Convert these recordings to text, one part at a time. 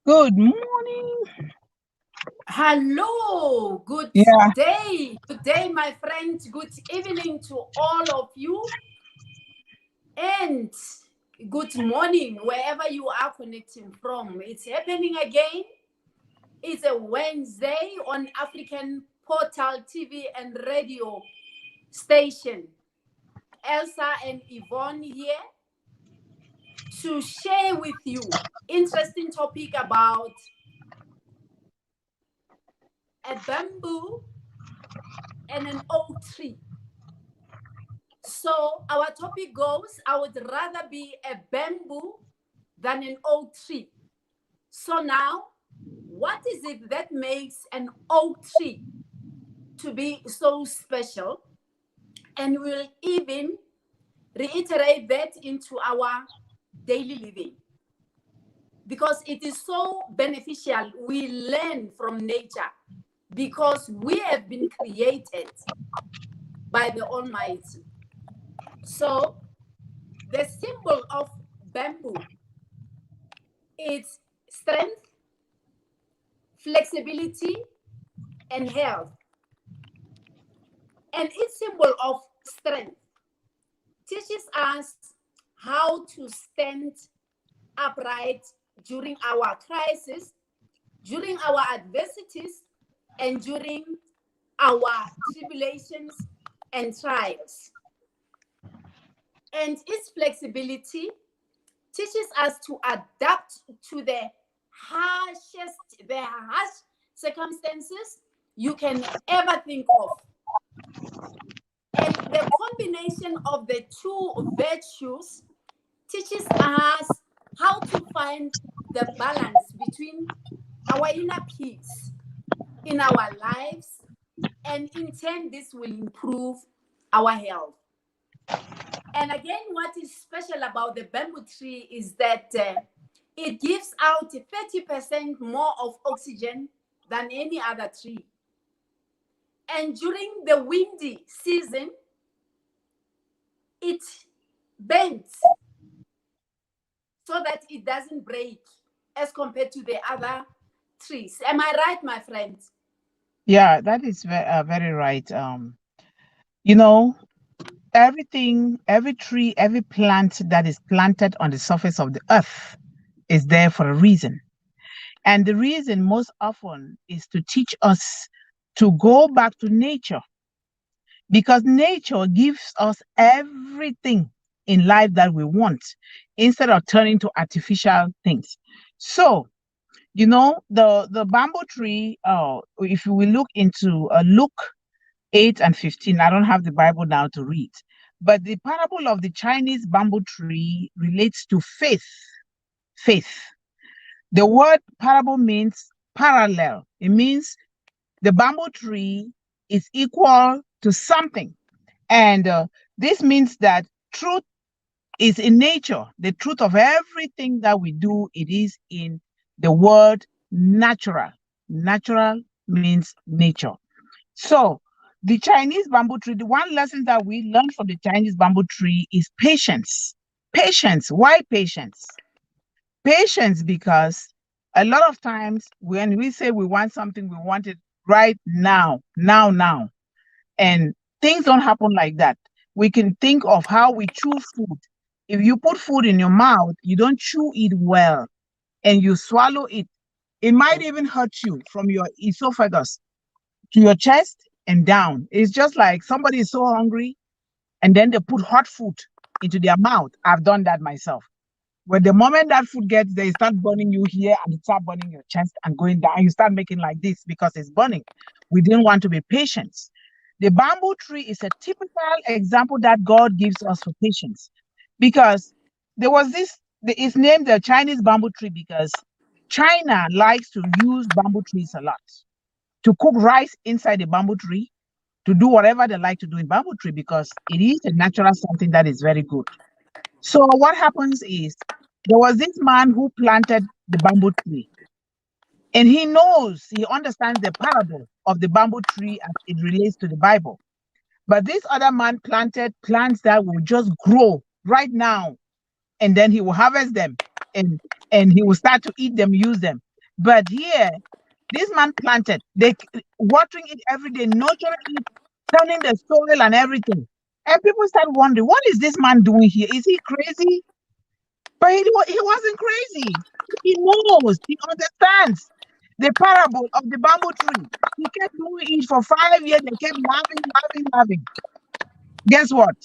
Good morning. Hello, good Yeah. day. Good day, my friends. Good evening to all of you. And good morning, wherever you are connecting from. It's happening again. It's a Wednesday on African Portal TV and radio station. Elsa and Yvonne here to share with you interesting topic about a bamboo and an oak tree. So our topic goes, I would rather be a bamboo than an oak tree. So now, what is it that makes an oak tree to be so special? And we'll even reiterate that into our daily living. Because it is so beneficial, we learn from nature because we have been created by the Almighty. So the symbol of bamboo is strength, flexibility, and health. And its symbol of strength teaches us how to stand upright during our crisis, during our adversities, and during our tribulations and trials. And its flexibility teaches us to adapt to the harsh circumstances you can ever think of. And the combination of the two virtues teaches us how to find the balance between our inner peace in our lives, and in turn, this will improve our health. And again, what is special about the bamboo tree is that it gives out 30% more of oxygen than any other tree. And during the windy season, it bends so that it doesn't break as compared to the other trees. Am I right, my friends? Yeah, that is very right. You know, everything, every tree, every plant that is planted on the surface of the earth is there for a reason. And the reason most often is to teach us to go back to nature because nature gives us everything in life that we want instead of turning to artificial things. So, the bamboo tree, if we look into Luke 8 and 15, I don't have the Bible now to read, but the parable of the Chinese bamboo tree relates to faith. The word parable means parallel. It means the bamboo tree is equal to something, and this means that truth is in nature. The truth of everything that we do, it is in the word natural. Natural means nature. So the Chinese bamboo tree, the one lesson that we learn from the Chinese bamboo tree is patience. Patience. Why patience? Patience because a lot of times when we say we want something, we want it right now, now. And things don't happen like that. We can think of how we chew food. If you put food in your mouth, you don't chew it well and you swallow it. It might even hurt you from your esophagus to your chest and down. It's just like somebody is so hungry and then they put hot food into their mouth. I've done that myself. But the moment that food gets there, it start burning you here and it start burning your chest and going down. You start making like this because it's burning. We didn't want to be patient. The bamboo tree is a typical example that God gives us for patience because there was this, it's named the Chinese bamboo tree because China likes to use bamboo trees a lot to cook rice inside the bamboo tree, to do whatever they like to do in bamboo tree because it is a natural something that is very good. So what happens is there was this man who planted the bamboo tree and he understands the parable of the bamboo tree as it relates to the Bible. But this other man planted plants that will just grow right now, and then he will harvest them and he will start to eat them, use them. But here, this man planted, they watering it every day, nurturing it, turning the soil and everything. And people start wondering, what is this man doing here? Is he crazy? But he wasn't crazy. He knows, he understands the parable of the bamboo tree. He kept doing it for 5 years. They kept laughing, laughing, laughing. Guess what?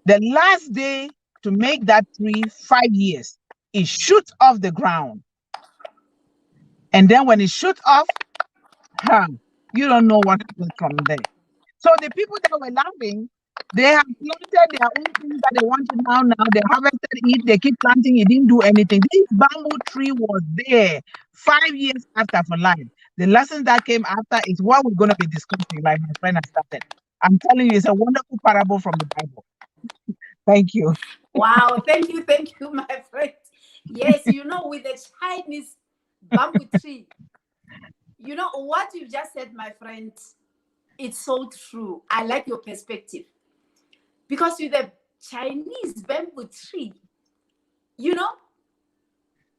The last day to make that tree 5 years, it shoots off the ground. And then when it shoots off, huh, you don't know what happens from there. So the people that were laughing, they have planted their own things that they wanted now. Now they harvested it. They keep planting. It didn't do anything. This bamboo tree was there 5 years after for life. The lesson that came after is what we're going to be discussing, like my friend has started. I'm telling you, it's a wonderful parable from the Bible. Thank you. Wow, thank you, my friend. Yes, with the Chinese bamboo tree, what you just said, my friend, it's so true. I like your perspective. Because with the Chinese bamboo tree, you know,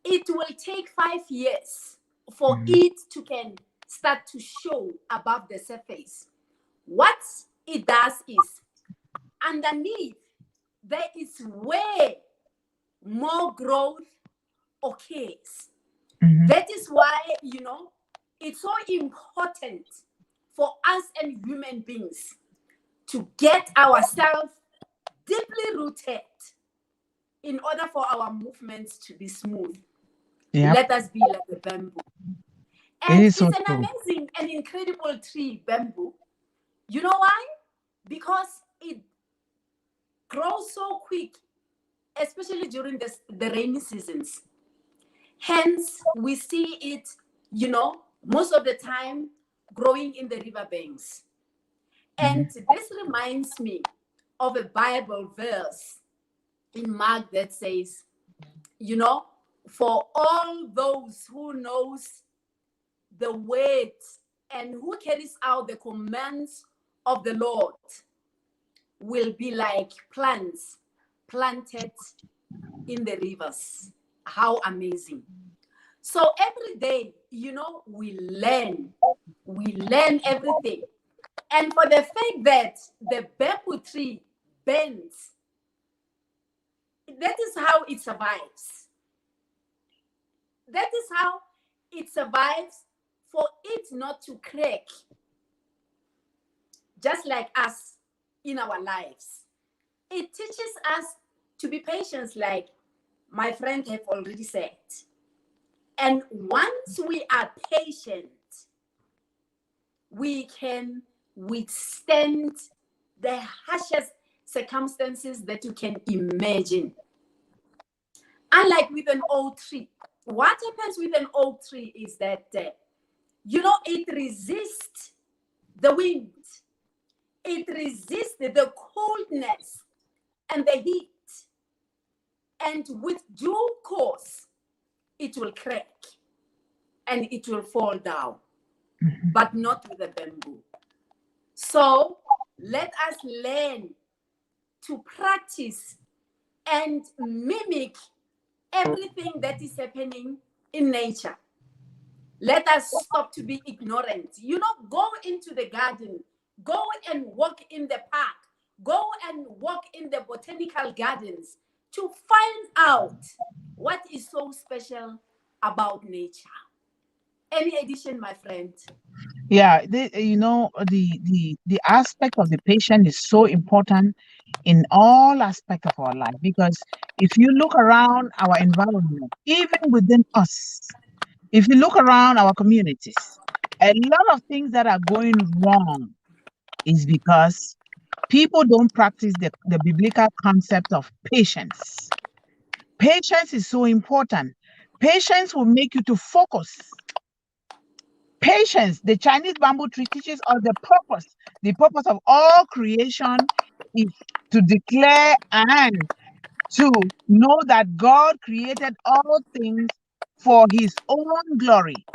it will take 5 years for Mhm. it to can start to show above the surface. What it does is underneath there is way more growth occurs. Mhm. That is why, it's so important for us and human beings to get ourselves deeply rooted in order for our movements to be smooth. Yep. Let us be like the bamboo. It And is so it's an true. amazing and incredible tree, bamboo. You know why? Because it grows so quick, especially during the rainy seasons. Hence, we see it, most of the time growing in the riverbanks. Mhm. And this reminds me of a Bible verse in Mark that says, you know, for all those who knows the word and who carries out the commands of the Lord will be like plants planted in the rivers. How amazing. So every day, we learn everything. And for the fact that the bamboo tree bends, that is how it survives. That is how it survives for it not to crack, just like us in our lives. It teaches us to be patient, like my friend have already said. And once we are patient, we can withstand the harshest circumstances that you can imagine. Unlike with an oak tree, what happens with an oak tree is that, it resists the wind, it resists the coldness and the heat, and with due course, it will crack and it will fall down, Mhm. but not with the bamboo. So let us learn to practice and mimic everything that is happening in nature. Let us stop to be ignorant. Go into the garden, go and walk in the park, go and walk in the botanical gardens to find out what is so special about nature. Any addition, my friend? Yeah, the aspect of the patient is so important in all aspects of our life, because if you look around our environment, even within us, if you look around our communities, a lot of things that are going wrong is because people don't practice the biblical concept of patience. Patience is so important. Patience will make you to focus. Patience, the Chinese bamboo tree teaches us the purpose. The purpose of all creation is to declare and to know that God created all things for his own glory.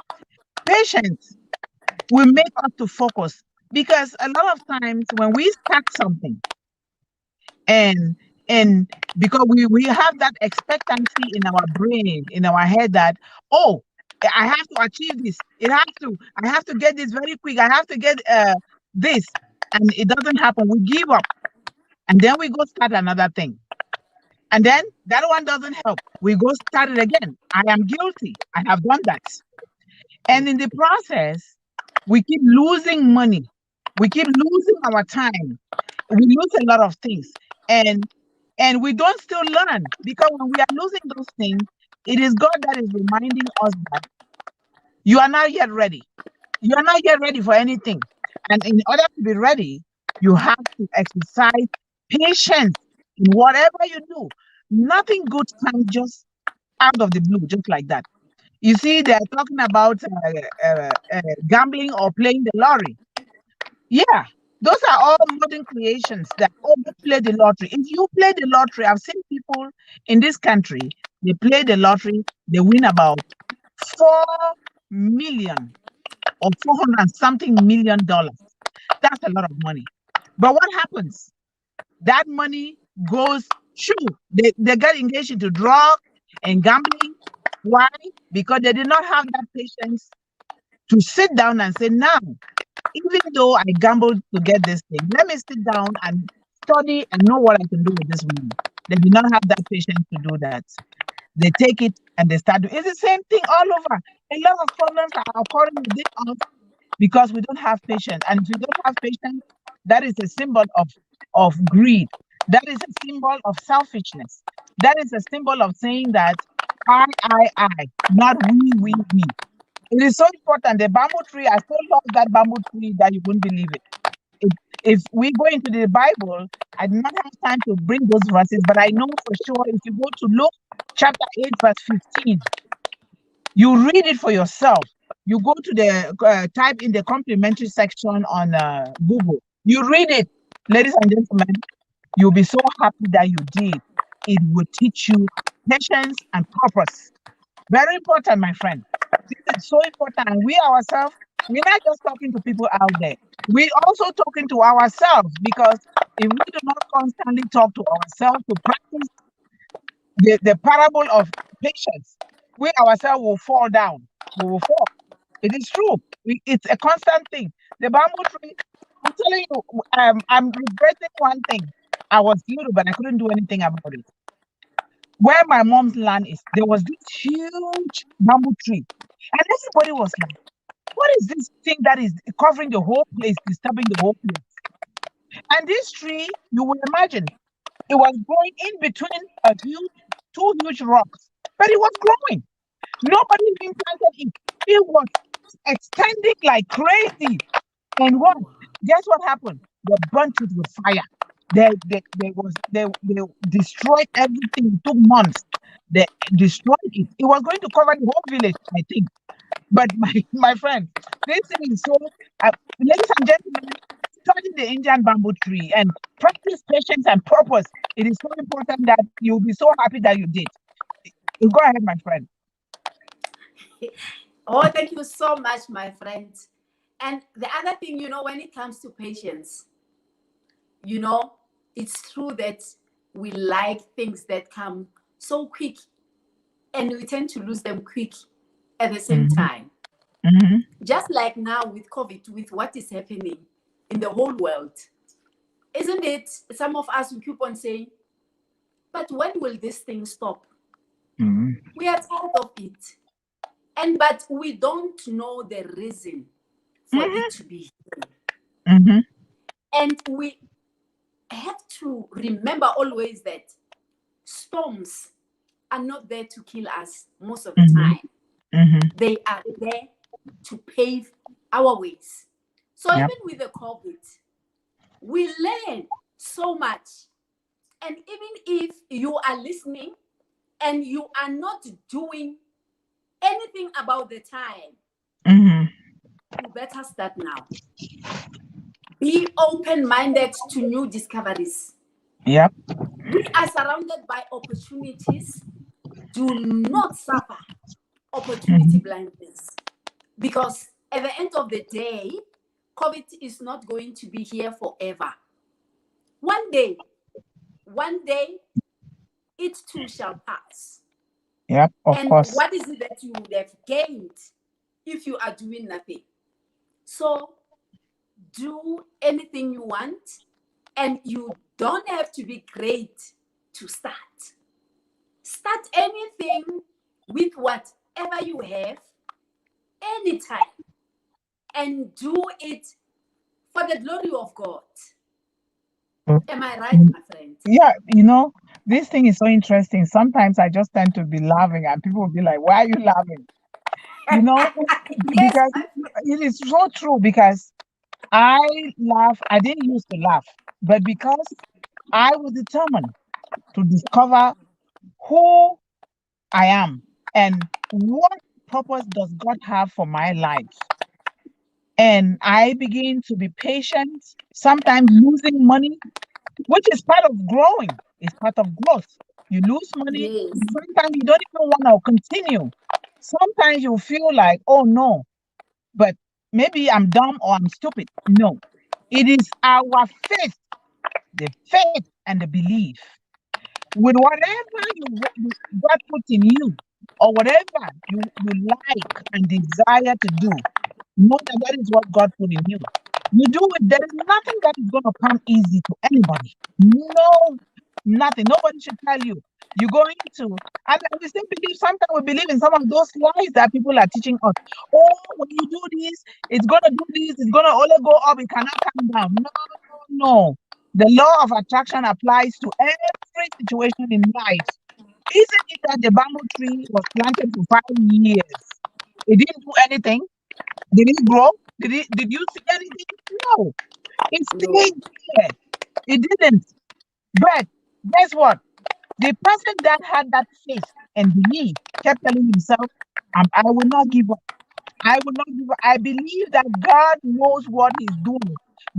Patience will make us to focus, because a lot of times when we start something, and because we have that expectancy in our brain, in our head, that, oh, I have to achieve this. I have to get this very quick. I have to get this. And it doesn't happen. We give up. And then we go start another thing. And then that one doesn't help. We go start it again. I am guilty. I have done that. And in the process, we keep losing money. We keep losing our time. We lose a lot of things. And we don't still learn, because when we are losing those things, it is God that is reminding us that you are not yet ready. You are not yet ready for anything. And in order to be ready, you have to exercise patience in whatever you do. Nothing good comes just out of the blue, just like that. You see, they're talking about gambling or playing the lottery. Yeah, those are all modern creations that play the lottery. If you play the lottery, I've seen people in this country, they play the lottery, they win about 4 million or 400 and something $1 million. That's a lot of money. But what happens? That money goes, shoo, they get engaged into drug and gambling. Why? Because they did not have that patience to sit down and say, now, even though I gambled to get this thing, let me sit down and study and know what I can do with this money. They did not have that patience to do that. They take it and they start doing. It's the same thing all over. A lot of problems are occurring within us because we don't have patience. And if you don't have patience, that is a symbol of greed. That is a symbol of selfishness. That is a symbol of saying that I, not we. It is so important. The bamboo tree, I so love that bamboo tree that you wouldn't believe it. If we go into the Bible, I do not have time to bring those verses, but I know for sure if you go to Luke chapter 8, verse 15, you read it for yourself. You go to the type in the complimentary section on Google. You read it, ladies and gentlemen. You'll be so happy that you did. It will teach you patience and purpose. Very important, my friend. This is so important. And we ourselves, we're not just talking to people out there. We're also talking to ourselves, because if we do not constantly talk to ourselves to practice the parable of patience, we ourselves will fall down. We will fall. It is true. It's a constant thing. The bamboo tree, I'm telling you, I'm regretting one thing. I was little, but I couldn't do anything about it. Where my mom's land is, there was this huge bamboo tree. And everybody was like, what is this thing that is covering the whole place, disturbing the whole place? And this tree, you will imagine, it was growing in between two huge rocks, but it was growing. Nobody even planted it. It was extending like crazy. And what? Guess what happened? They burnt it with fire. They destroyed everything. It took months. They destroyed it. It was going to cover the whole village, I think. But my friend, this thing is so. Ladies and gentlemen, study the Indian bamboo tree and practice patience and purpose. It is so important that you'll be so happy that you did. Go ahead, my friend. Oh, thank you so much, my friend. And the other thing, when it comes to patience, it's true that we like things that come so quick, and we tend to lose them quick at the same Mm-hmm. time. Mm-hmm. Just like now with COVID, with what is happening in the whole world. Isn't it? Some of us will keep on saying, but when will this thing stop? Mm-hmm. We are tired of it. But we don't know the reason for it to be here. Mm-hmm. And we have to remember always that storms are not there to kill us most of the Mm-hmm. time. Mm-hmm. They are there to pave our ways. So Yep. even with the COVID, we learn so much. And even if you are listening and you are not doing anything about the time, Mm-hmm. you better start now. Be open-minded to new discoveries. Yep. We are surrounded by opportunities. Do not suffer opportunity Mm-hmm. blindness, because at the end of the day, COVID is not going to be here forever. One day, it too shall pass. Yep, of And course. what is it that you would have gained if you are doing nothing? So do anything you want, and you don't have to be great to start. Start anything with whatever you have, anytime, and do it for the glory of God. Am I right, Mm, my friend? yeah, this thing is so interesting. Sometimes I just tend to be laughing, and people will be like, "Why are you laughing?" You know, Yes, because my friend. it is so true. Because I laugh, I didn't used to laugh, but because I was determined to discover who I am and what purpose does God have for my life. And I begin to be patient, sometimes losing money, which is part of growing, it's part of growth. You lose money, Yes, sometimes you don't even want to continue. Sometimes you feel like, oh no, but maybe I'm dumb or I'm stupid. No, it is our faith, the faith and the belief. With whatever God put in you, or whatever you like and desire to do, know that that is what God put in you. You do it. There is nothing that is going to come easy to anybody. No, nothing. Nobody should tell you. You're going to, and we still believe, sometimes we believe in some of those lies that people are teaching us. Oh, when you do this, it's going to do this, it's going to only go up, it cannot come down. No, no. The law of attraction applies to every situation in life. Isn't it that the bamboo tree was planted for 5 years? It didn't do anything. Did it grow? Did you see anything? No. It no, stayed there. It didn't. But guess what? The person that had that faith and belief kept telling himself, I will not give up. I will not give up. I believe that God knows what He's doing.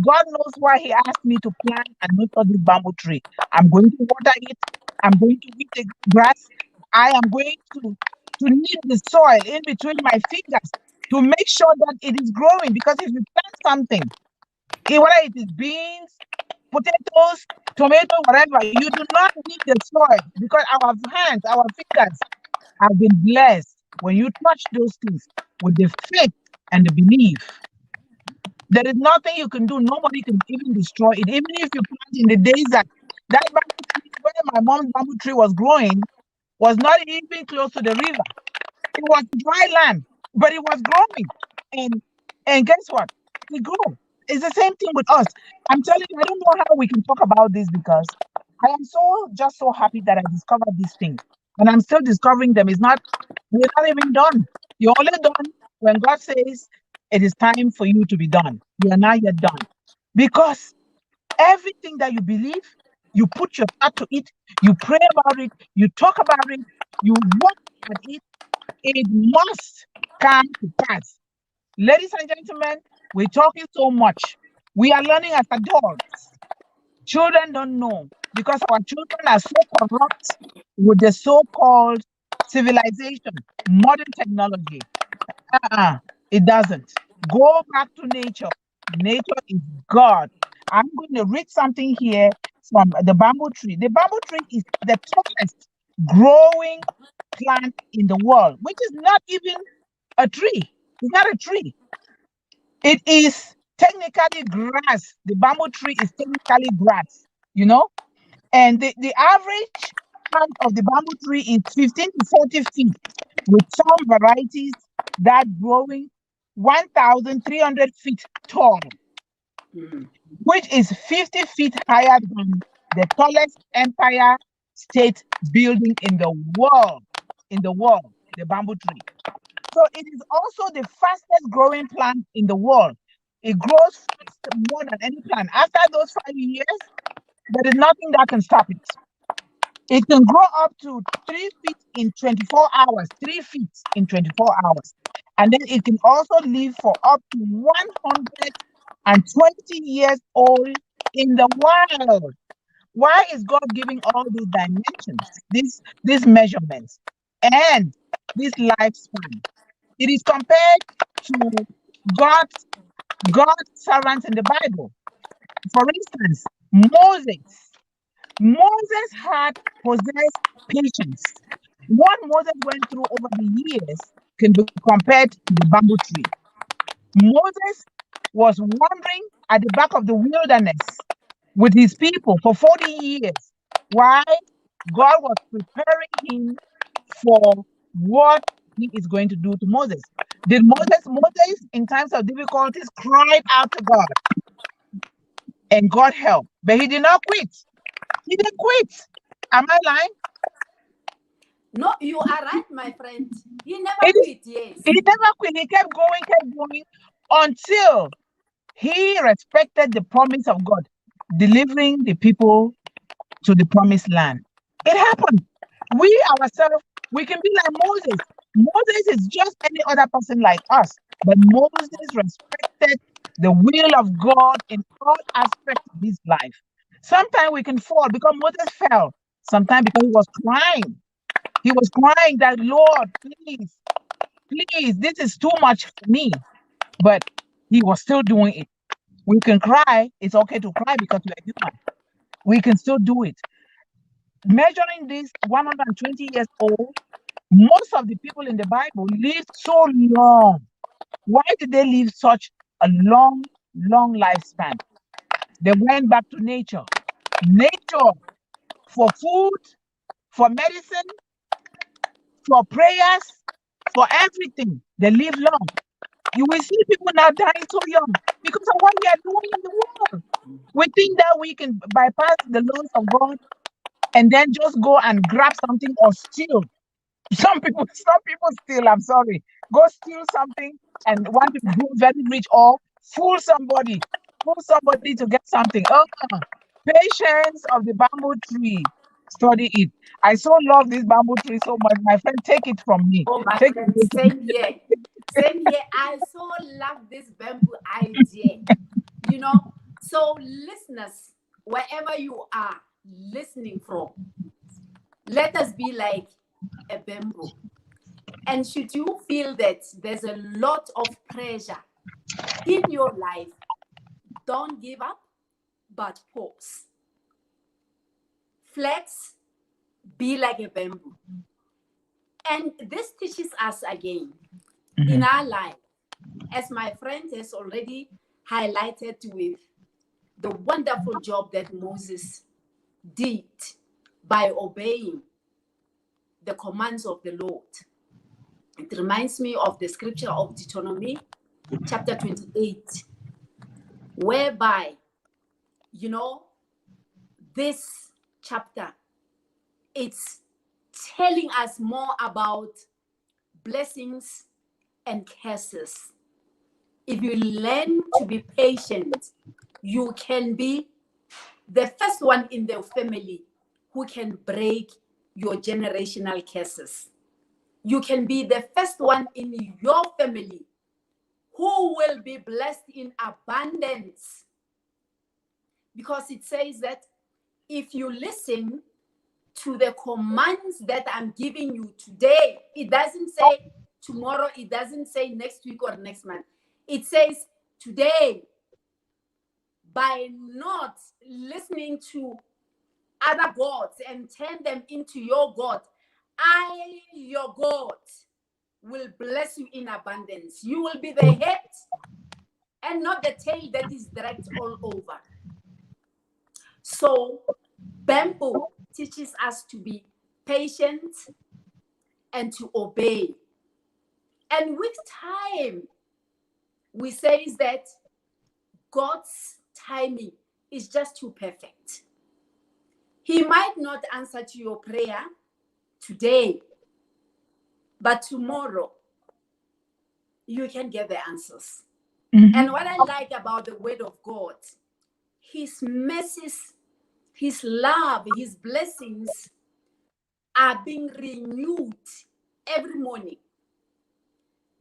God knows why He asked me to plant and nurture this bamboo tree. I'm going to water it. I'm going to weed the grass. I am going to knead the soil in between my fingers to make sure that it is growing. Because if you plant something, whether it is beans, potatoes, tomato, whatever, you do not need the soil because our hands, our fingers have been blessed. When you touch those things with the faith and the belief, there is nothing you can do. Nobody can even destroy it. Even if you plant in the desert, that bamboo tree where my mom's bamboo tree was growing was not even close to the river. It was dry land, but it was growing. And and guess what? It grew. It's the same thing with us. I'm telling you, I don't know how we can talk about this because I am just so happy that I discovered these things. And I'm still discovering them. We're not even done. You're only done when God says it is time for you to be done. You are not yet done. Because everything that you believe, you put your thought to it, you pray about it, you talk about it, you work at it must come to pass. Ladies and gentlemen, we're talking so much. We are learning as adults. Children don't know because our children are so corrupt with the so called civilization, modern technology. Uh-uh, it doesn't. Go back to nature. Nature is God. I'm going to read something here from the bamboo tree. The bamboo tree is the tallest growing plant in the world, which is not even a tree. It's not a tree. It is technically grass. The bamboo tree is technically grass, you know? And the average height of the bamboo tree is 15 to 40 feet, with some varieties that growing 1,300 feet tall, mm, which is 50 feet higher than the tallest Empire State Building in the world. In the world, the bamboo tree. So it is also the fastest growing plant in the world. It grows fast more than any plant. After those 5 years, there is nothing that can stop it. It can grow up to 3 feet in 24 hours, 3 feet in 24 hours. And then it can also live for up to 120 years old in the wild. Why is God giving all these dimensions, these measurements, and this lifespan? It is compared to God's God's servants in the Bible. For instance, Moses. Moses had possessed patience. What Moses went through over the years can be compared to the bamboo tree. Moses was wandering at the back of the wilderness with his people for 40 years. Why? God was preparing him for what he is going to do to Moses. Did Moses, in times of difficulties, cried out to God and God helped, but he did not quit. He didn't quit. Am I lying? No, you are right, my friend. He never It is, quit, yes. he never quit. He kept going until he respected the promise of God, delivering the people to the promised land. It happened. We ourselves, we can be like Moses. Moses is just any other person like us, but Moses respected the will of God in all aspects of his life. Sometimes we can fall because Moses fell. Sometimes because he was crying. He was crying that, Lord, please, please, this is too much for me. But he was still doing it. We can cry. It's okay to cry because we are human. We can still do it. Measuring this 120 years old, most of the people in the Bible lived so long. Why did they live such a long, long lifespan? They went back to nature. Nature for food, for medicine, for prayers, for everything. They live long. You will see people now dying so young because of what we are doing in the world. We think that we can bypass the laws of God and then just go and grab something or steal. Some people steal, I'm sorry. Go steal something and want to go very rich or fool somebody to get something. Patience of the bamboo tree. Study it. I so love this bamboo tree so much. My friend, take it from me. Oh, my Take friend, it. same here. Same here. I so love this bamboo idea. You know, so listeners, wherever you are listening from, let us be like a bamboo. And should you feel that there's a lot of pressure in your life, don't give up, but pause. Flex, be like a bamboo. And this teaches us again in Mhm. our life, as my friend has already highlighted with the wonderful job that Moses did by obeying the commands of the Lord. It reminds me of the scripture of Deuteronomy chapter 28, whereby, you know, this chapter, it's telling us more about blessings and curses. If you learn to be patient, you can be the first one in the family who can break your generational curses. You can be the first one in your family who will be blessed in abundance. Because it says that if you listen to the commands that I'm giving you today, it doesn't say tomorrow, it doesn't say next week or next month. It says today, by not listening to other gods and turn them into your God, I, your God, will bless you in abundance. You will be the head and not the tail that is dragged all over. So, bamboo teaches us to be patient and to obey. And with time, we say that God's timing is just too perfect. He might not answer to your prayer today, but tomorrow you can get the answers. And Mhm. what I like about the word of God, his mercies, his love, his blessings are being renewed every morning.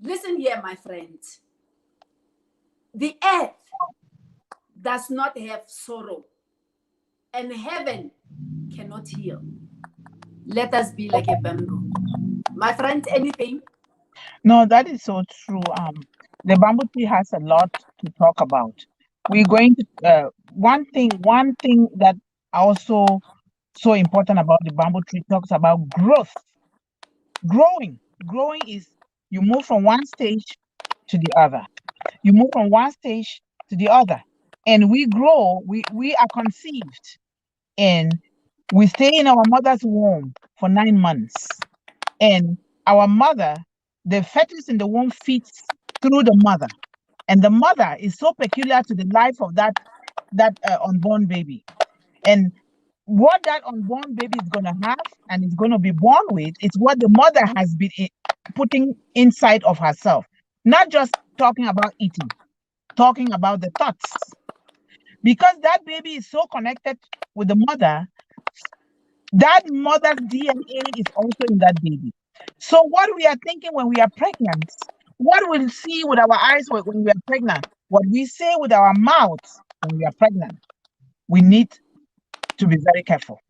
Listen here, my friend. The earth does not have sorrow, and heaven cannot heal. Let us be like a bamboo. My friend, anything? No, that is so true. The bamboo tree has a lot to talk about. We're going to one thing that also so important about the bamboo tree talks about growth. Growing is you move from one stage to the other. You move from one stage to the other. And we grow, we are conceived, and we stay in our mother's womb for 9 months. And our mother, the fetus in the womb feeds through the mother. And the mother is so peculiar to the life of that unborn baby. And what that unborn baby is going to have and is going to be born with is what the mother has been putting inside of herself. Not just talking about eating, talking about the thoughts. Because that baby is so connected with the mother, that mother's DNA is also in that baby. So, what we are thinking when we are pregnant, what we see with our eyes when we are pregnant, what we say with our mouths when we are pregnant, we need to be very careful.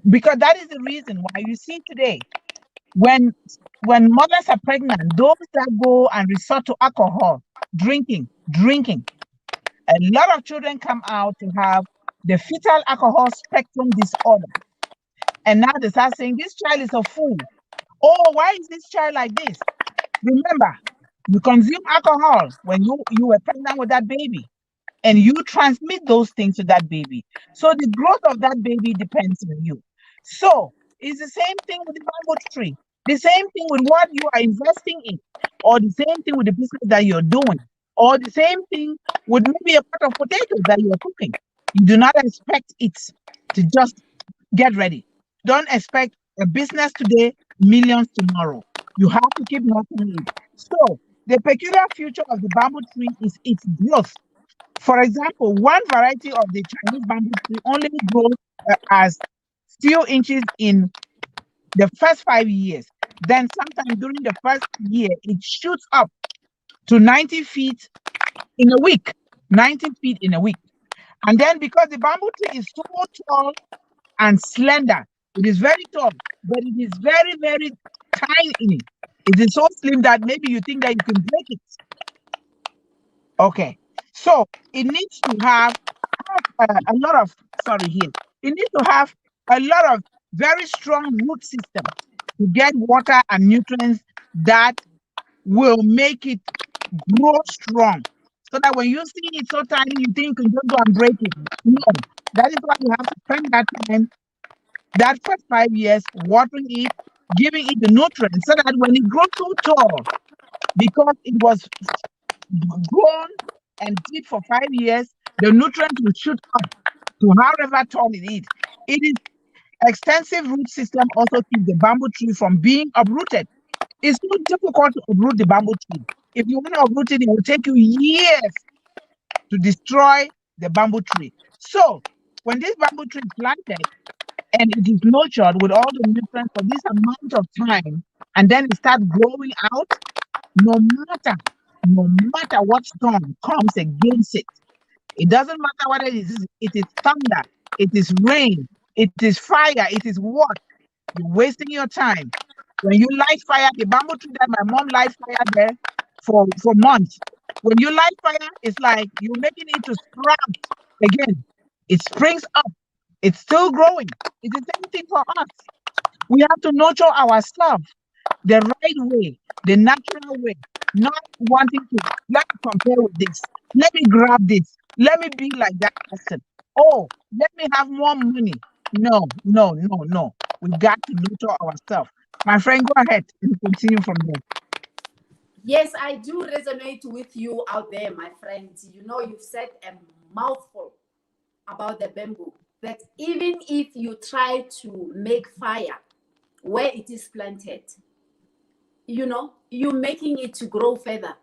Because that is the reason why you see today, when mothers are pregnant, those that go and resort to alcohol, drinking, a lot of children come out to have the fetal alcohol spectrum disorder. And now they start saying, this child is a fool. Oh, why is this child like this? Remember, you consume alcohol when you were pregnant with that baby, and you transmit those things to that baby. So the growth of that baby depends on you. So it's the same thing with the bamboo tree, the same thing with what you are investing in, or the same thing with the business that you're doing, or the same thing with maybe a pot of potatoes that you're cooking. You do not expect it to just get ready. Don't expect a business today, millions tomorrow. You have to keep nurturing it. So the peculiar future of the bamboo tree is its growth. For example, one variety of the Chinese bamboo tree only grows as few inches in the first 5 years. Then, sometime during the first year, it shoots up to 90 feet in a week. 90 feet in a week. And then, because the bamboo tree is so tall and slender, it is very tall, but it is very, very tiny. It is so slim that maybe you think that you can break it. Okay. So, it needs to have a lot of, sorry, here. You need to have a lot of very strong root system to get water and nutrients that will make it grow strong. So that when you see it so tiny, you think you can just go and break it. No, that is why you have to spend that time, that first 5 years, watering it, giving it the nutrients, so that when it grows so tall, because it was grown and deep for 5 years, the nutrients will shoot up to however tall it is. It is extensive root system also keeps the bamboo tree from being uprooted. It's so difficult to uproot the bamboo tree. If you want to uproot it, it will take you years to destroy the bamboo tree. So when this bamboo tree is planted and it is nurtured with all the nutrients for this amount of time, and then it starts growing out, no matter what storm comes against it, it doesn't matter whether it is thunder, it is rain, it is fire, it is what. You're wasting your time. When you light fire, the bamboo tree that my mom light fire there for months. When you light fire, it's like you're making it to sprout again. It springs up. It's still growing. It's the same thing for us. We have to nurture ourselves the right way, the natural way, not wanting to let me compare with this. Let me grab this. Let me be like that person. Oh, let me have more money. No, no, no, no. We got to nurture ourselves. My friend, go ahead and continue from there. Yes, I do resonate with you out there, my friends. You know, you've said a mouthful about the bamboo, that even if you try to make fire where it is planted, you know, you're making it to grow further.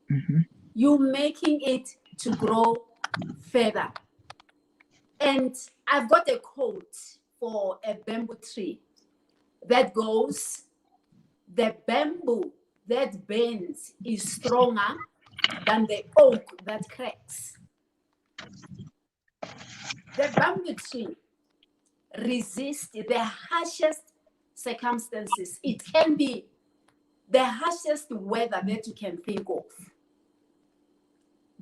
Mhm. You're making it to grow further. And I've got a quote for a bamboo tree that goes, the bamboo that bends is stronger than the oak that cracks. The bamboo tree resists the harshest circumstances. It can be the harshest weather that you can think of.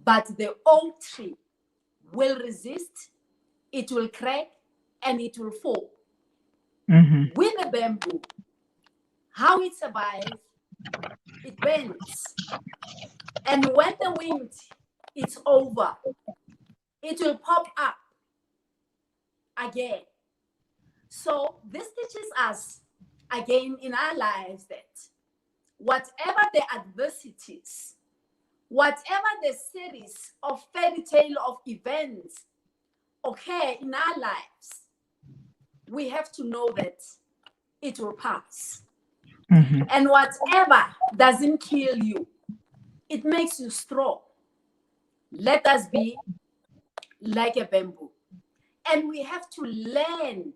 But the oak tree will resist, it will crack, and it will fall. Mhm. With the a bamboo, how it survives, it bends. And when the wind is over, it will pop up again. So this teaches us again in our lives that whatever the adversities, whatever the series of fairy tale of events occur in our lives, we have to know that it will pass. Mm-hmm. And whatever doesn't kill you, it makes you strong. Let us be like a bamboo. And we have to learn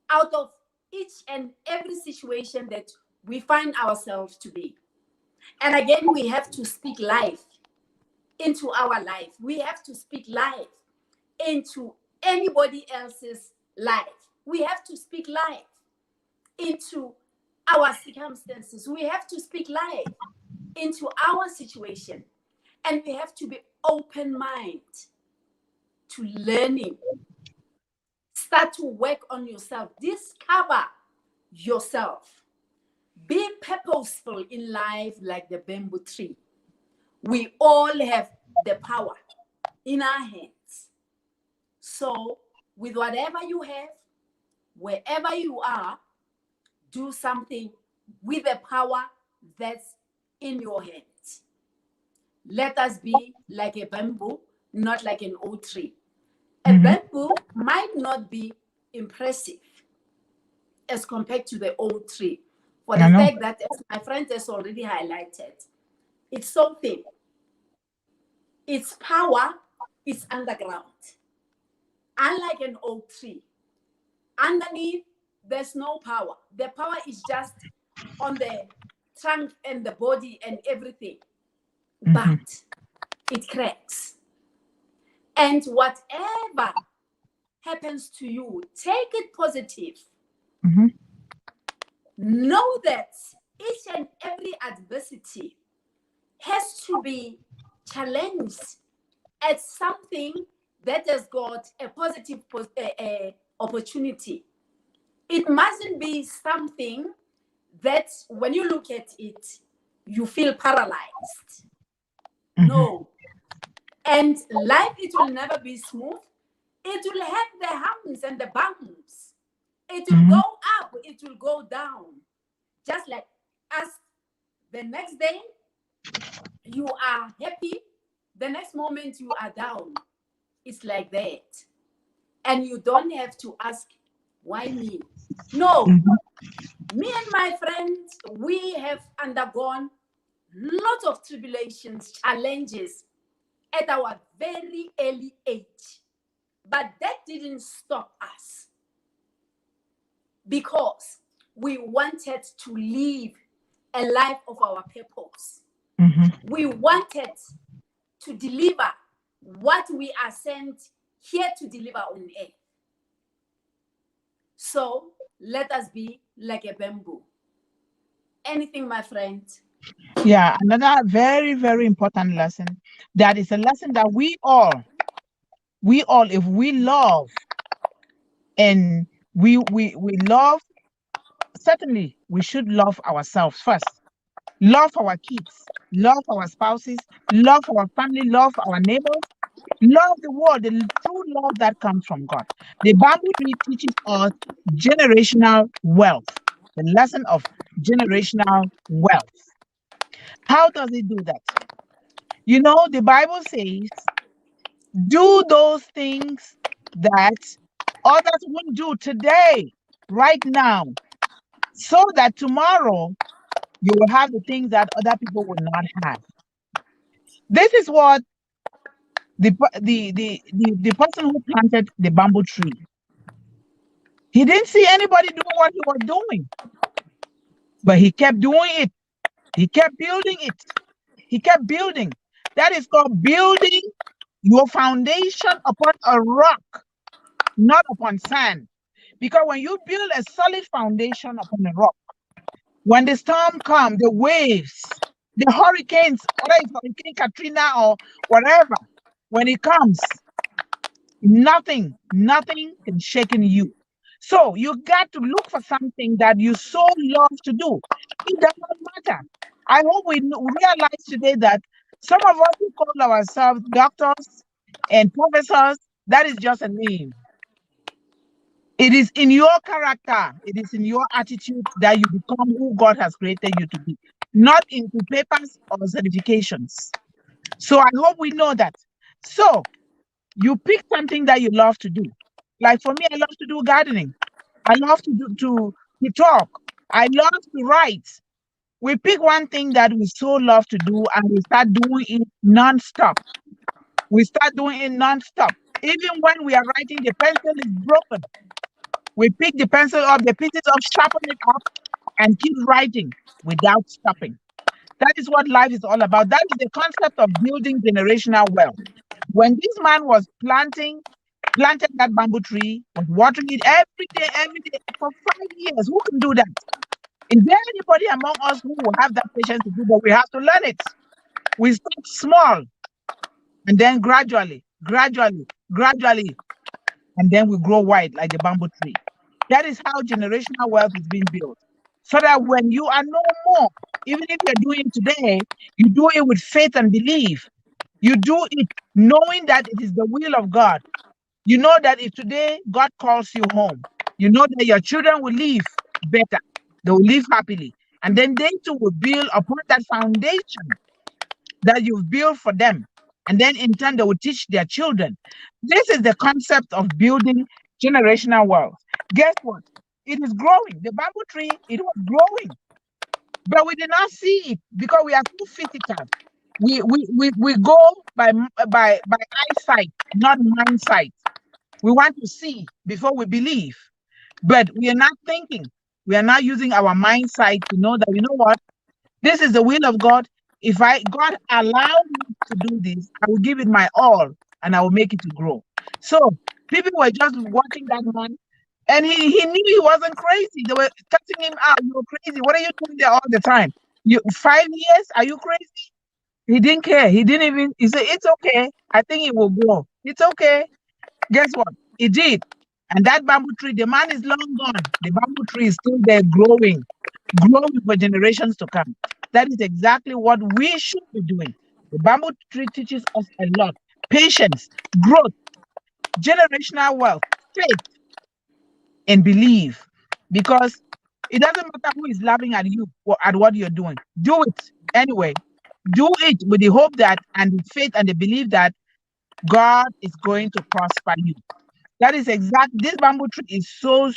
out of each and every situation that we find ourselves to be. And again, we have to speak life into our life. We have to speak life into anybody else's life. We have to speak life into our circumstances. We have to speak life into our situation. And we have to be open-minded to learning. Start to work on yourself. Discover yourself. Be purposeful in life like the bamboo tree. We all have the power in our hands. So, with whatever you have, wherever you are, do something with the power that's in your hands. Let us be like a bamboo, not like an old tree. A bamboo might not be impressive as compared to the old tree, for the fact that, as my friend has already highlighted, it's so thin. Its power is underground. Unlike an oak tree, underneath, there's no power. The power is just on the trunk and the body and everything. But it cracks. And whatever happens to you, take it positive. Know that each and every adversity has to be challenged at something that has got a positive opportunity. It mustn't be something that when you look at it, you feel paralyzed. No. And life, it will never be smooth. It will have the humps and the bumps. It will go up, it will go down. Just like as the next day, you are happy, the next moment you are down. It's like that. And you don't have to ask, why me? No. Me and my friends, we have undergone lots of tribulations, challenges at our very early age. But that didn't stop us because we wanted to live a life of our purpose. We wanted to deliver what we are sent here to deliver on earth. So let us be like a bamboo. Anything, my friend? Yeah, another very, very important lesson. That is a lesson that we all, if we love and we love, certainly we should love ourselves first. Love our kids, love our spouses, love our family, love our neighbors, love the world, the true love that comes from God. The bamboo tree teaches us generational wealth, the lesson of generational wealth. How does it do that? You know, the Bible says, do those things that others won't do today, right now, so that tomorrow you will have the things that other people will not have. This is what the person who planted the bamboo tree, he didn't see anybody doing what he was doing, but he kept doing it. He kept building it. He kept building. That is called building your foundation upon a rock, not upon sand. Because when you build a solid foundation upon a rock, when the storm comes, the waves, the hurricanes, whether it's Hurricane Katrina or whatever, when it comes, nothing can shake in you. So you got to look for something that you so love to do. It does not matter. I hope we realize today that some of us who call ourselves doctors and professors, that is just a name. It is in your character, it is in your attitude that you become who God has created you to be, not into papers or certifications. So I hope we know that. So you pick something that you love to do. Like for me, I love to do gardening. I love to talk. I love to write. We pick one thing that we so love to do and we start doing it non-stop. We start doing it non-stop. Even when we are writing, the pencil is broken. We pick the pencil up, the pieces up, sharpen it up, and keep writing without stopping. That is what life is all about. That is the concept of building generational wealth. When this man was planted that bamboo tree, was watering it every day for 5 years. Who can do that? Is there anybody among us who will have that patience to do that? We have to learn it. We start small and then gradually, and then we grow wide like the bamboo tree. That is how generational wealth is being built. So that when you are no more, even if you're doing it today, you do it with faith and belief. You do it knowing that it is the will of God. You know that if today God calls you home, you know that your children will live better. They will live happily. And then they too will build upon that foundation that you've built for them. And then in turn, they will teach their children. This is the concept of building generational wealth. Guess what? It is growing. The bamboo tree, it was growing, but we did not see it because we are too physical. We go by eyesight, not mind sight. We want to see before we believe, but we are not thinking. We are not using our mind sight to know that, you know what, this is the will of God. If God allowed me to do this, I will give it my all and I will make it to grow. So people were just watching that man, and he knew he wasn't crazy. They were cutting him out. You're crazy. What are you doing there all the time? You 5 years? Are you crazy? He didn't care. He didn't even, he said, it's okay. I think it will grow. It's okay. Guess what? It did. And that bamboo tree, the man is long gone. The bamboo tree is still there growing for generations to come. That is exactly what we should be doing. The bamboo tree teaches us a lot: patience, growth, generational wealth, faith, and belief. Because it doesn't matter who is laughing at you or at what you're doing. Do it anyway. Do it with the hope that and the faith and the belief that God is going to prosper you. That is exact. This bamboo tree is so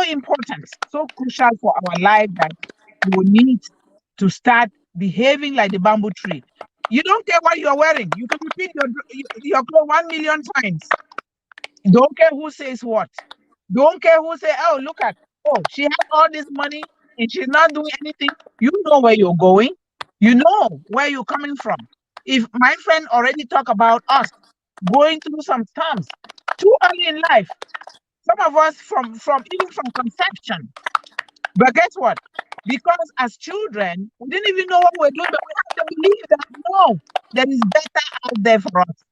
important, so crucial for our life that we will need to start behaving like the bamboo tree. You don't care what you're wearing. You can repeat your clothes 1 million times. Don't care who says what. Don't care who say, oh, look at, oh, she has all this money and she's not doing anything. You know where you're going. You know where you're coming from. If my friend already talked about us going through some times too early in life, some of us from even from conception. But guess what? Because as children, we didn't even know what we're doing, but we have to believe that no, there is better out there for us.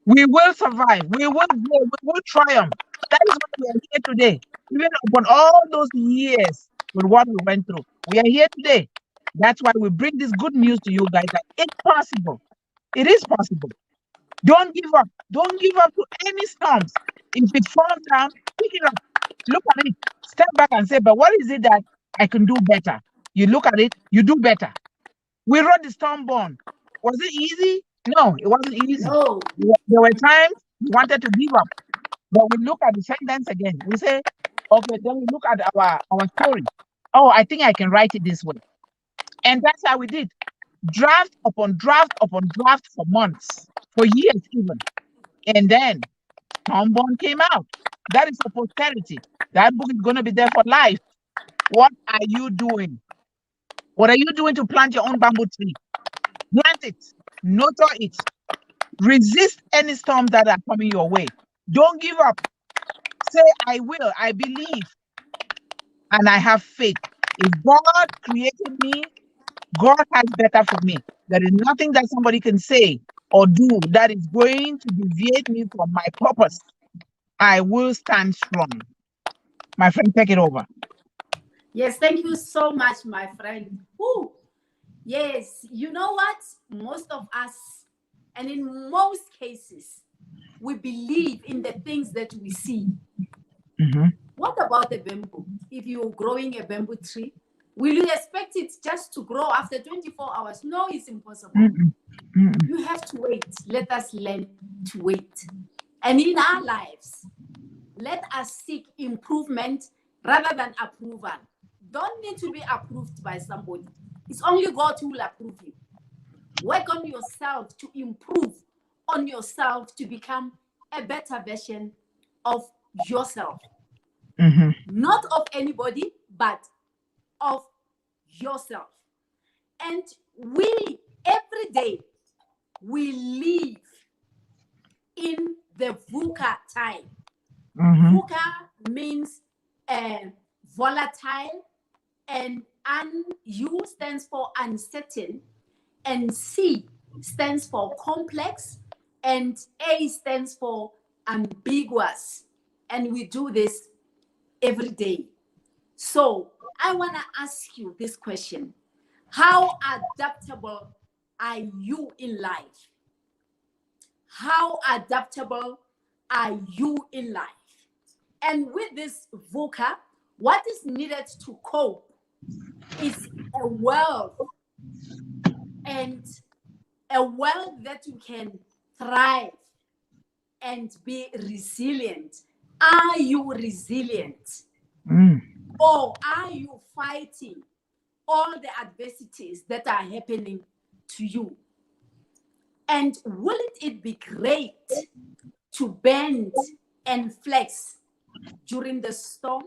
We will survive. We will grow. We will triumph. That is why we are here today. Even upon all those years with what we went through, we are here today. That's why we bring this good news to you guys that it's possible. It is possible. Don't give up. Don't give up to any storms. If it falls down, pick it up. Look at it. Step back and say, but what is it that I can do better? You look at it, you do better. We wrote the storm born. Was it easy? No, it wasn't easy. No. There were times we wanted to give up, but we look at the sentence again. We say, okay, then we look at our story. Oh, I think I can write it this way. And that's how we did. Draft upon draft upon draft for months, for years even. And then Stormborn came out. That is for posterity. That book is going to be there for life. What are you doing? What are you doing to plant your own bamboo tree? Plant it, nurture it, resist any storms that are coming your way. Don't give up. Say, I will, I believe, and I have faith. If God created me, God has better for me. There is nothing that somebody can say or do that is going to deviate me from my purpose. I will stand strong. My friend, take it over. Yes, thank you so much, my friend. Woo. Yes, you know what? Most of us, and in most cases, we believe in the things that we see. Mm-hmm. What about the bamboo? If you're growing a bamboo tree, will you expect it just to grow after 24 hours? No, it's impossible. Mm-mm. Mm-mm. You have to wait. Let us learn to wait. And in our lives, let us seek improvement rather than approval. Don't need to be approved by somebody. It's only God who will approve you. Work on yourself to improve on yourself to become a better version of yourself. Mm-hmm. Not of anybody, but of yourself. And we, every day, we live in the VUCA time. Mm-hmm. VUCA means volatile, and U stands for uncertain, and C stands for complex, and A stands for ambiguous. And we do this every day. So I want to ask you this question. How adaptable are you in life? How adaptable are you in life? And with this VUCA, what is needed to cope is a world, and a world that you can thrive and be resilient. Are you resilient? Mm. Or are you fighting all the adversities that are happening to you? And wouldn't it be great to bend and flex during the storm?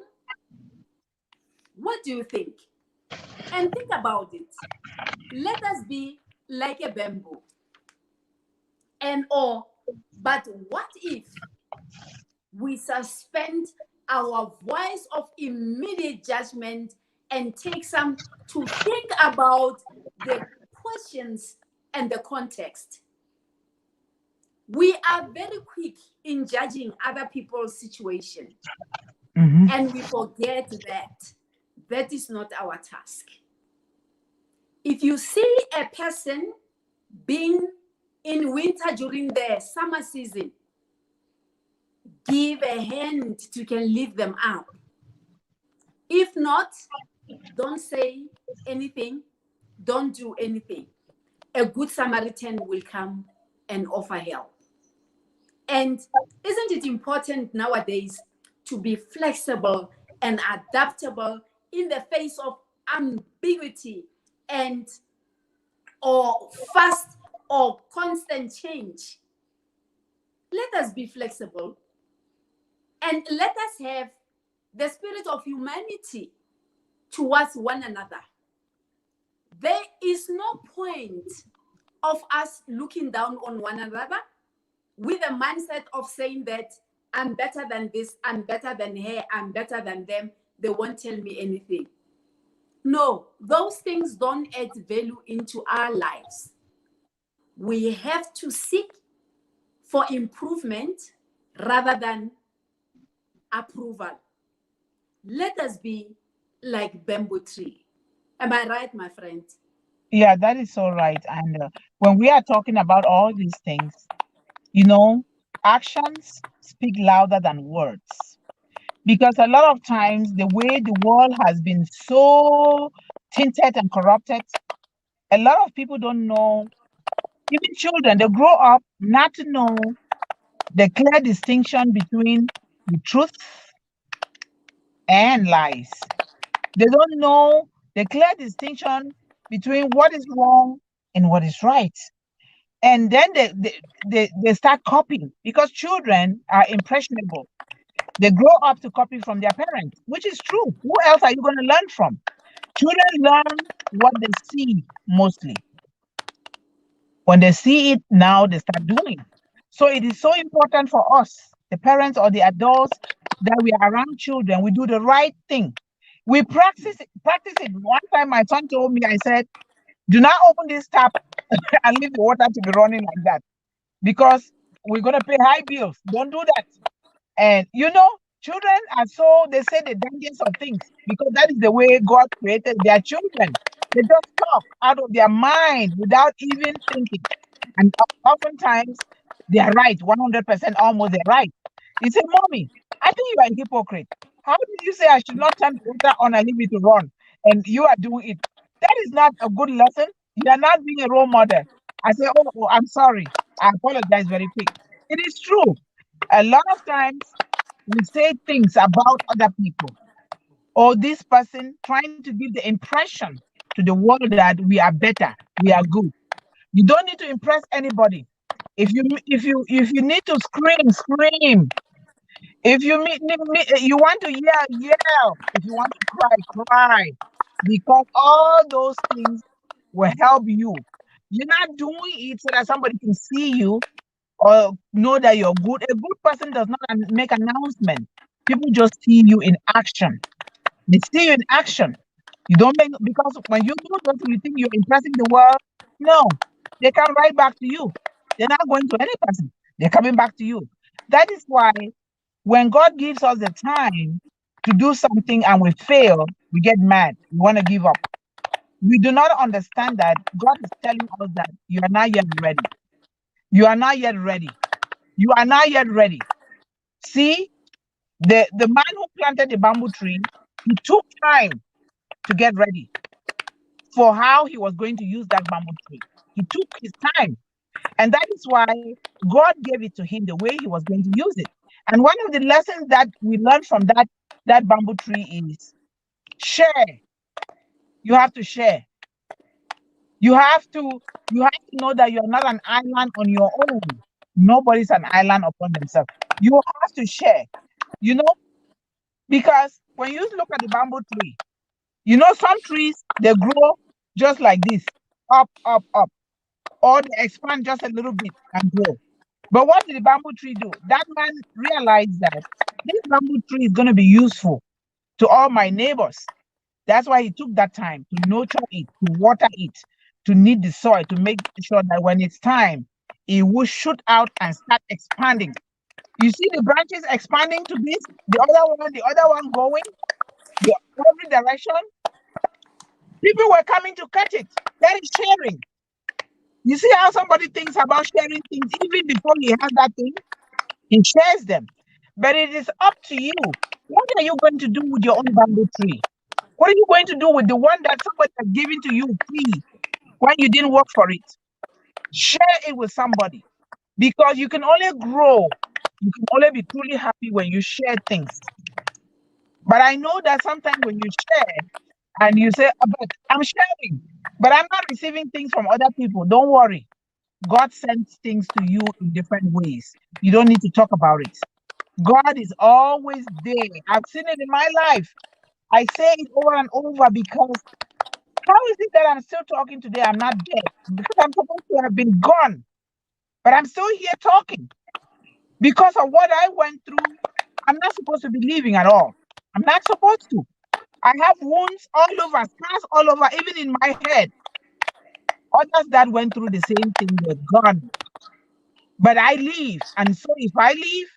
What do you think? And think about it. Let us be like a bamboo. And or, but what if we suspend our voice of immediate judgment and take some to think about the questions and the context? We are very quick in judging other people's situation, Mm-hmm. and we forget that that is not our task. If you see a person being in winter during the summer season, give a hand to can lift them up. If not, don't say anything, don't do anything. A good Samaritan will come and offer help. And isn't it important nowadays to be flexible and adaptable in the face of ambiguity and or fast or constant change? Let us be flexible and let us have the spirit of humanity towards one another. There is no point of us looking down on one another with a mindset of saying that I'm better than this, I'm better than her, I'm better than them, they won't tell me anything. No, those things don't add value into our lives. We have to seek for improvement rather than approval. Let us be like bamboo tree. Am I right, my friend? Yeah, that is so right. And when we are talking about all these things, you know, actions speak louder than words. Because a lot of times, the way the world has been so tinted and corrupted, a lot of people don't know, even children, they grow up not to know the clear distinction between the truth and lies. They don't know the clear distinction between what is wrong and what is right. And then they start copying because children are impressionable. They grow up to copy from their parents, which is true. Who else are you going to learn from? Children learn what they see mostly. When they see it now, they start doing. So it is so important for us, the parents or the adults, that we are around children. We do the right thing. We practice it. One time my son told me, I said, do not open this tap and leave the water to be running like that because we're going to pay high bills. Don't do that. And children are so, they say the dangerous of things because that is the way God created their children. They just talk out of their mind without even thinking. And oftentimes they are right, 100% almost they're right. You say, Mommy, I think you are a hypocrite. How did you say I should not turn the water on and leave it to run? And you are doing it. That is not a good lesson. You are not being a role model. I say, oh, I'm sorry. I apologize very quick. It is true. A lot of times we say things about other people or this person trying to give the impression to the world that we are better, we are good. You don't need to impress anybody. If you need to scream, scream. If you want to yell, yell. If you want to cry, cry. Because all those things will help you. You're not doing it so that somebody can see you or know that you're good. A good person does not make announcement. People just see you in action. They see you in action. You don't make, because when you do those, you think you're impressing the world. No, they come right back to you. They're not going to any person. They're coming back to you. That is why when God gives us the time to do something and we fail, we get mad. We want to give up. We do not understand that God is telling us that you are not yet ready. You are not yet ready. You are not yet ready. See, the man who planted the bamboo tree, he took time to get ready for how he was going to use that bamboo tree. He took his time. And that is why God gave it to him the way he was going to use it. And one of the lessons that we learned from that bamboo tree is share. You have to share. You have to know that you're not an island on your own. Nobody's an island upon themselves. You have to share, you know, because when you look at the bamboo tree, some trees they grow just like this, up, up, up, or they expand just a little bit and grow. But what did the bamboo tree do? That man realized that this bamboo tree is going to be useful to all my neighbors. That's why he took that time to nurture it, to water it, to knead the soil, to make sure that when it's time, it will shoot out and start expanding. You see the branches expanding to this, the other one going, every direction. People were coming to catch it. That is sharing. You see how somebody thinks about sharing things even before he has that thing? He shares them. But it is up to you. What are you going to do with your own bamboo tree? What are you going to do with the one that somebody has given to you free when you didn't work for it? Share it with somebody because you can only grow. You can only be truly happy when you share things. But I know that sometimes when you share and you say, but I'm sharing, but I'm not receiving things from other people. Don't worry. God sends things to you in different ways. You don't need to talk about it. God is always there. I've seen it in my life. I say it over and over because how is it that I'm still talking today? I'm not dead because I'm supposed to have been gone, but I'm still here talking because of what I went through. I'm not supposed to be living at all. I'm not supposed to. I have wounds all over, scars all over, even in my head. Others that went through the same thing were gone, but I live. And so if I live,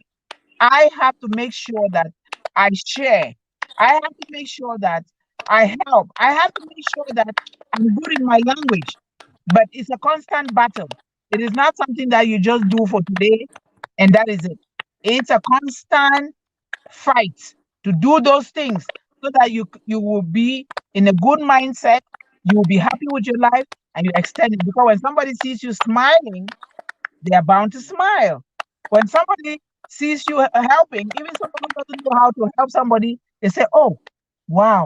I have to make sure that I share. I have to make sure that I help. I have to make sure that I'm good in my language. But it's a constant battle. It is not something that you just do for today and that is it. It's a constant fight to do those things so that you will be in a good mindset, you will be happy with your life and you extend it. Because when somebody sees you smiling, they are bound to smile. When somebody sees you helping, even someone who doesn't know how to help somebody, they say, oh, wow,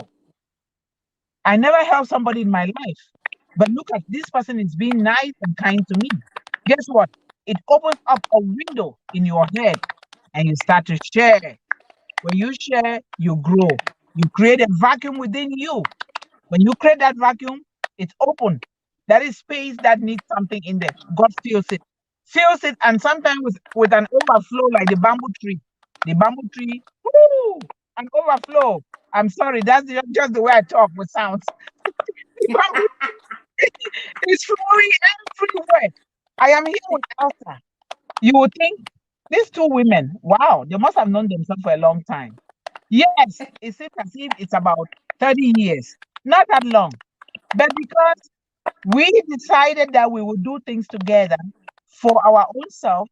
I never helped somebody in my life. But look at this person is being nice and kind to me. Guess what? It opens up a window in your head and you start to share. When you share, you grow. You create a vacuum within you. When you create that vacuum, it's open. That is space that needs something in there. God fills it, and sometimes with an overflow like the bamboo tree. The bamboo tree, woo, an overflow. I'm sorry, that's just the way I talk with sounds. The bamboo is flowing everywhere. I am here with Elsa. You would think These two women, wow, they must have known themselves for a long time. Yes, it seems as if it's about 30 years, not that long. But because we decided that we would do things together for our own self,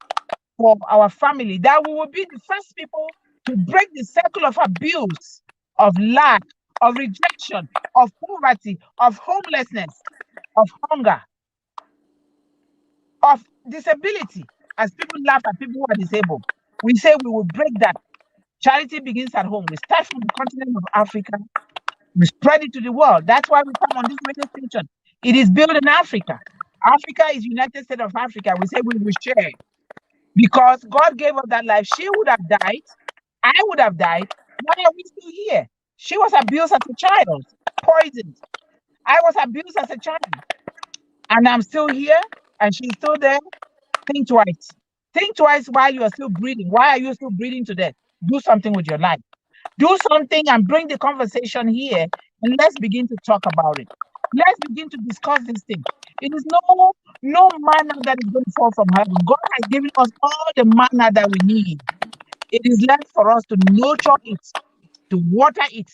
for our family, that we will be the first people to break the cycle of abuse, of lack, of rejection, of poverty, of homelessness, of hunger, of disability. As people laugh at people who are disabled, we say we will break that. Charity begins at home. We start from the continent of Africa, we spread it to the world. That's why we come on this radio station. It is built in Africa. Africa is United States of Africa. We say we will share because God gave us that life. She would have died. I would have died. Why are we still here? She was abused as a child, poisoned. I was abused as a child, and I'm still here, and she's still there. Think twice. Think twice while you are still breathing. Why are you still breathing today? Do something with your life. Do something and bring the conversation here, and let's begin to talk about it. Let's begin to discuss this thing. It is no manna that is going to fall from heaven. God has given us all the manna that we need. It is left for us to nurture it, to water it,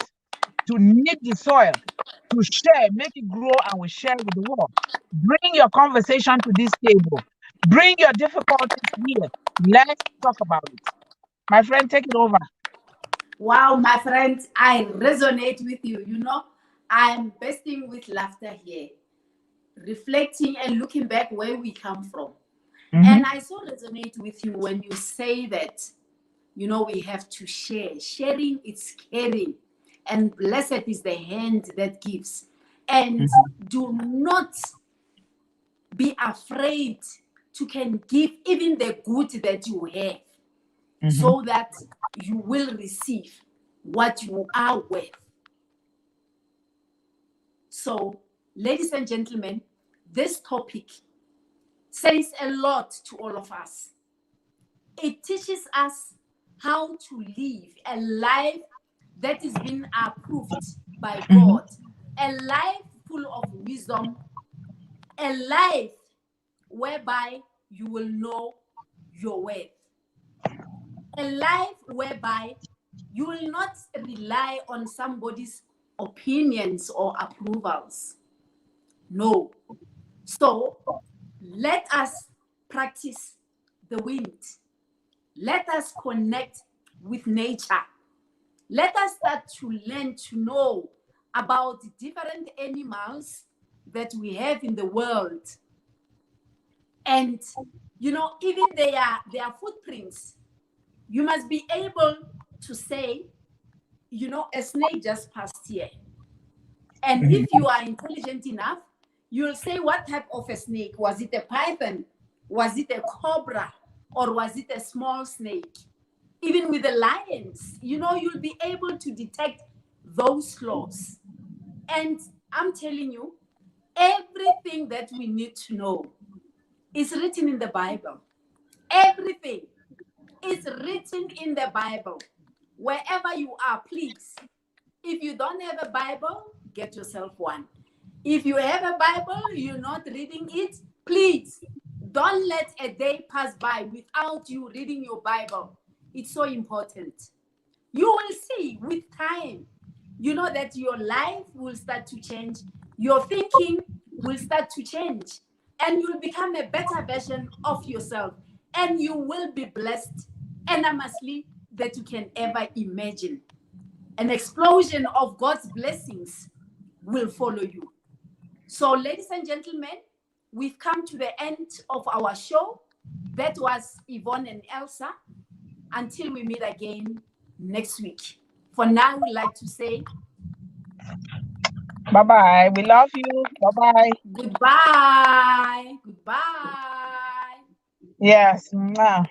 to knit the soil, to share, make it grow, and we share with the world. Bring your conversation to this table. Bring your difficulties here. Let's talk about it. My friend, take it over. Wow, my friend, I resonate with you. You know, I'm bursting with laughter here, reflecting and looking back where we come from. And I so resonate with you when you say that, you know, we have to share. Sharing is caring. And blessed is the hand that gives. And do not be afraid to can give even the good that you have, so that you will receive what you are worth. So, ladies and gentlemen, this topic says a lot to all of us. It teaches us how to live a life that is being approved by God, a life full of wisdom, a life whereby you will know your worth, a life whereby you will not rely on somebody's opinions or approvals. No. So let us practice the wind. Let us connect with nature. Let us start to learn to know about the different animals that we have in the world. And, you know, even their footprints. You must be able to say, you know, a snake just passed here. And if you are intelligent enough, you'll say what type of a snake. Was it a python? Was it a cobra? Or was it a small snake? Even with the lions, you know, you'll be able to detect those flaws. And I'm telling you, everything that we need to know is written in the Bible. Everything is written in the Bible. Wherever you are, please, if you don't have a Bible, get yourself one. If you have a Bible, you're not reading it, please don't let a day pass by without you reading your Bible. It's so important. You will see with time, you know, that your life will start to change. Your thinking will start to change. And you'll become a better version of yourself. And you will be blessed enormously that you can ever imagine. An explosion of God's blessings will follow you. So, ladies and gentlemen, we've come to the end of our show. That was Yvonne and Elsa. Until we meet again next week. For now, we'd like to say bye-bye. We love you. Bye-bye. goodbye. Goodbye. Yes. Mwah.